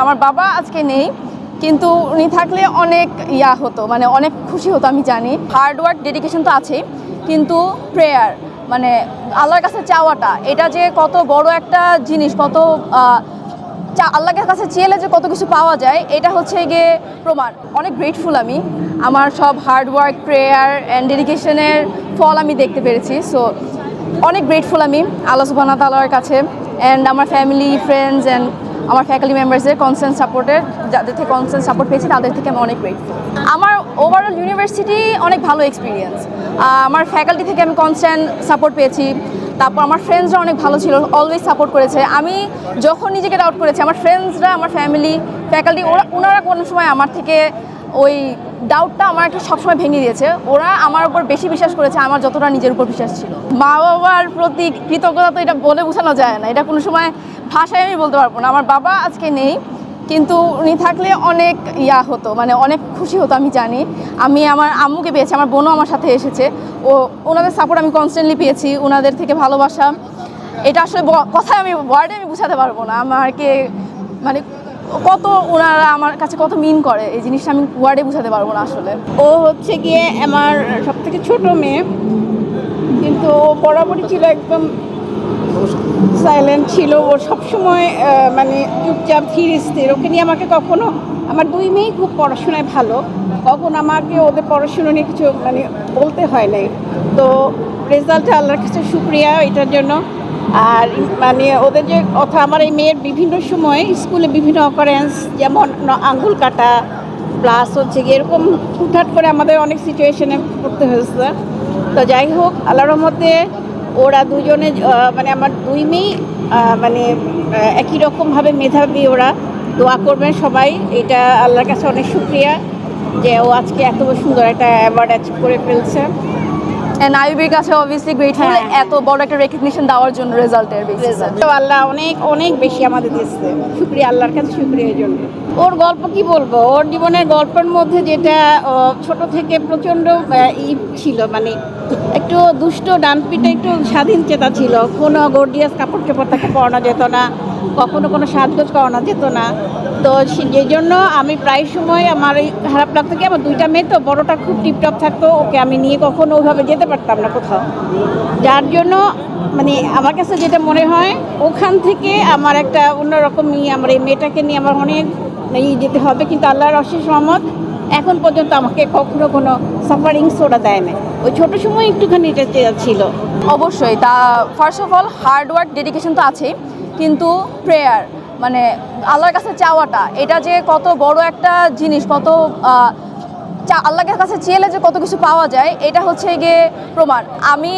আমার বাবা আজকে নেই, কিন্তু উনি থাকলে অনেক হতো, মানে অনেক খুশি হতো। আমি জানি হার্ড ওয়ার্ক, ডেডিকেশন তো আছেই, কিন্তু প্রেয়ার মানে আল্লাহর কাছে চাওয়াটা, এটা যে কত বড় একটা জিনিস, কত আল্লাহর কাছে চেয়েলে যে কত কিছু পাওয়া যায়, এটা হচ্ছে গিয়ে প্রমাণ। অনেক গ্রেটফুল আমি, আমার সব হার্ড ওয়ার্ক, প্রেয়ার অ্যান্ড ডেডিকেশনের ফল আমি দেখতে পেরেছি। সো অনেক গ্রেটফুল আমি আল্লাহ সুবহানাহু ওয়া তাআলার কাছে, অ্যান্ড আমার ফ্যামিলি, ফ্রেন্ডস অ্যান্ড আমার ফ্যাকাল্টি মেম্বার্সদের কনস্ট্যান্ট সাপোর্টের, যাদের থেকে কনস্ট্যান্ট সাপোর্ট পেয়েছি তাদের থেকে আমি অনেক গ্রেটফুল। আমার ওভারঅল ইউনিভার্সিটি অনেক ভালো এক্সপিরিয়েন্স। আমার ফ্যাকাল্টি থেকে আমি কনস্ট্যান্ট সাপোর্ট পেয়েছি। তারপর আমার ফ্রেন্ডসরা অনেক ভালো ছিল, অলওয়েজ সাপোর্ট করেছে। আমি যখন নিজেকে ডাউট করেছি, আমার ফ্রেন্ডসরা, আমার ফ্যামিলি, ফ্যাকাল্টি, ওনারা কোনো সময় আমার থেকে ওই ডাউটটা আমাকে সবসময় ভেঙে দিয়েছে। ওরা আমার উপর বেশি বিশ্বাস করেছে আমার যতটা নিজের উপর বিশ্বাস ছিল। মা বাবার প্রতি কৃতজ্ঞতা তো এটা বলে বোঝানো যায় না, এটা কোনো সময় ভাষায় আমি বলতে পারবো না। আমার বাবা আজকে নেই, কিন্তু উনি থাকলে অনেক হতো, মানে অনেক খুশি হতো। আমি জানি আমি আমার আম্মুকে পেয়েছি, আমার বোনও আমার সাথে এসেছে, ওনাদের সাপোর্ট আমি কনস্ট্যান্টলি পেয়েছি, ওনাদের থেকে ভালোবাসা। এটা আসলে কথায় আমি ওয়ার্ডে আমি বুঝাতে পারবো না আমাকে, মানে কত ওনারা আমার কাছে কত মিন করে, এই জিনিসটা আমি ওয়ার্ডে বুঝাতে পারবো না আসলে। ও হচ্ছে গিয়ে আমার সব থেকে ছোট মেয়ে, কিন্তু ও বরাবরই ছিল একদম সাইলেন্ট ছিল। ও সবসময় মানে চুপচাপ ধীর স্থির। ওকে নিয়ে আমাকে কখনো, আমার দুই মেয়েই খুব পড়াশোনায় ভালো, কখন আমাকে ওদের পড়াশুনো নিয়ে কিছু মানে বলতে হয় নাই। তো রেজাল্টটা আল্লাহর কাছে শুক্রিয়া এটার জন্য। আর মানে ওদের যে কথা, আমার এই মেয়ের বিভিন্ন সময় স্কুলে বিভিন্ন অকারেন্স, যেমন আঙ্গুল কাটা, প্লাস হচ্ছে গিয়ে এরকম হুটহাট করে আমাদের অনেক সিচুয়েশনে পড়তে হয়েছে। তো যাই হোক, আল্লাহর রহমতে ওরা দুজনে মানে আমার দুই মেয়ে মানে একই রকমভাবে মেধাবী। ওরা দোয়া করবেন সবাই, এটা আল্লাহর কাছে অনেক শুকরিয়া যে ও আজকে এত সুন্দর একটা অ্যাওয়ার্ড অ্যাচিভ করে ফেলছে। অ্যান্ড আইবির কাছে অবভিয়াসলি গ্রেটফুল এত বড় একটা রেকগনিশন দেওয়ার জন্য, রেজাল্টের বেসিসে। তো আল্লাহ অনেক অনেক বেশি আমাদের দিচ্ছে, শুকরিয়া আল্লাহর কাছে, শুকরিয়া এই জন্য। ওর গল্প কি বলবো, ওর জীবনের গল্পের মধ্যে যেটা ছোট থেকে প্রচণ্ড ছিল, মানে একটু দুষ্ট, ডানপিটে, একটু স্বাধীন চেতা ছিল। কোনো গর্জিয়াস কাপড় চোপড় তাকে পরানো যেত না, কখনো কোনো সাজগোজ করানো যেত না। তো যে জন্য আমি প্রায় সময় আমার এই খারাপ লাগতো কি, আমার দুইটা মেয়ে তো, বড়টা খুব টিপটপ থাকতো, ওকে আমি নিয়ে কখনো ওইভাবে যেতে পারতাম না কোথাও। যার জন্য মানে আমার কাছে যেটা মনে হয়, ওখান থেকে আমার একটা অন্যরকম আমার এই মেয়েটাকে নিয়ে আমার অনেক যেতে হবে। কিন্তু আল্লাহর অশেষ রহমত, এখন পর্যন্ত আমাকে কখনো কোনো সাফারিংস ওরা দেয় না। ওই ছোটো সময় একটুখানি এটা ছিল। অবশ্যই তা, first of all hard work, dedication তো আছেই, কিন্তু প্রেয়ার মানে আল্লাহর কাছে চাওয়াটা, এটা যে কত বড় একটা জিনিস, কত আল্লাহর কাছে চেয়েলে যে কত কিছু পাওয়া যায়, এটা হচ্ছে গিয়ে প্রমাণ। আমি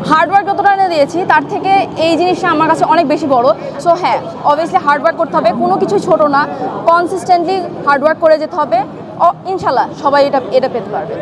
হার্ডওয়ার্ক যতটা দিয়েছি, তার থেকে এই জিনিসটা আমার কাছে অনেক বেশি বড়। সো হ্যাঁ, অবভিয়াসলি হার্ডওয়ার্ক করতে হবে, কোনো কিছু ছোট না, কনসিস্টেন্টলি হার্ডওয়ার্ক করে যেতে হবে। ইনশাল্লাহ সবাই এটা পেতে পারবে।